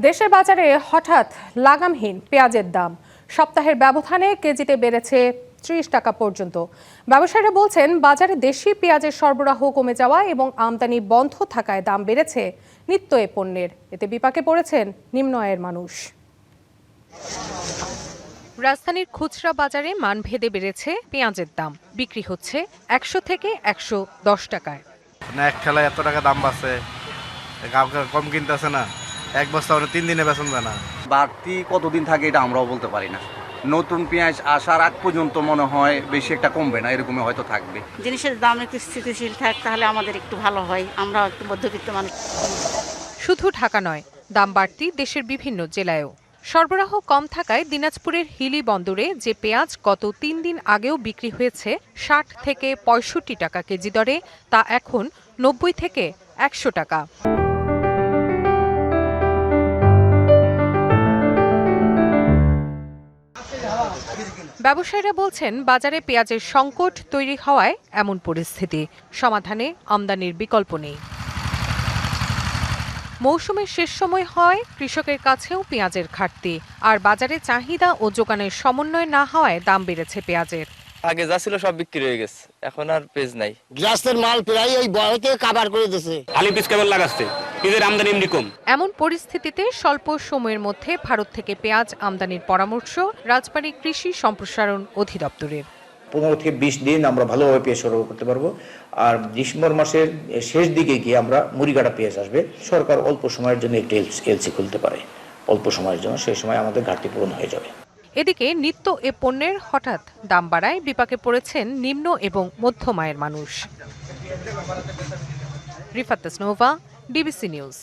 দেশের বাজারে হঠাৎ লাগামহীন পেঁয়াজের দাম সপ্তাহের ব্যবধানে কেজিতে বেড়েছে ৩০ টাকা পর্যন্ত। ব্যবসায়ীরা বলছেন, বাজারে দেশি পেঁয়াজের সরবরাহ কমে যাওয়া এবং আমদানি বন্ধ থাকায় দাম বেড়েছে নিত্য এ পণ্যের। এতে বিপাকে পড়েছেন নিম্ন আয়ের মানুষ। রাজধানীর খুচরা বাজারে মানভেদে বেড়েছে পেঁয়াজের দাম। বিক্রি হচ্ছে ১০০ থেকে ১১০ টাকায়। এক খেলায় এত টাকা দাম বাড়ছে, কম কিনতেছে না। এক বস্তা ৩ দিনে বেতন যায় না। বাড়তি কতদিন থাকে এটা আমরাও বলতে পারি না। নতুন পেঁয়াজ আসার আগ পর্যন্ত মনে হয় বেশি একটা কমবে না, এরকমই হয়তো থাকবে। জিনিসের দাম একটু স্থিতিশীল থাক, তাহলে আমাদের একটু ভালো হয়। আমরা একটু মধ্যবিত্ত মানুষ। শুধু ঢাকা নয়, দাম বাড়তি দেশের বিভিন্ন জেলায়ও। সরবরাহ কম থাকায় দিনাজপুরের হিলি বন্দরে যে পেঁয়াজ গত ৩ দিন আগেও বিক্রি হয়েছে ৬০ থেকে ৬৫ টাকা কেজি দরে, তা এখন ৯০ থেকে ১০০ টাকা। ব্যবসায়ীরা বলছেন, বাজারে পেঁয়াজের সংকট তৈরি হওয়ায় এমন পরিস্থিতি। সমাধানে আমদানির বিকল্প নেই। মৌসুমের শেষ সময় হয় কৃষকের কাছেও পেঁয়াজের ঘাটতি, আর বাজারে চাহিদা ও যোগানের সমন্বয় না হওয়ায় দাম বেড়েছে পেঁয়াজের। আগে যা ছিল সব বিক্রি হয়ে গেছে, এখন আর পেঁয়াজ নাই। গ্যাসের মাল প্রায় ওই বয়তে কাবার করে দিয়েছে। আলি পিস কেবল লাগাচ্ছে, পেঁয়াজের আমদানি এমনি কম। এমন পরিস্থিতিতে স্বল্প সময়ের মধ্যে ভারত থেকে পেঁয়াজ আমদানির পরামর্শ রাজবাড়ী কৃষি সম্প্রসারণ অধিদপ্তরের। ১৫ থেকে ২০ দিন আমরা ভালোভাবে পেঁয়াজ সরবরাহ করতে পারবো। আর ডিসেম্বর মাসের শেষ দিকে গিয়ে আমরা মুড়িকাটা পেঁয়াজ আসবে। সরকার অল্প সময়ের জন্য একটু এলসি খুলতে পারে, অল্প সময়ের জন্য, সেই সময় আমাদের ঘাটতি পূরণ হয়ে যাবে। এদিকে নিত্য এ পণ্যের হঠাৎ দাম বাড়ায় বিপাকে পড়েছেন নিম্ন এবং মধ্যম আয়ের মানুষ। Rifat Tasnova, DBC news.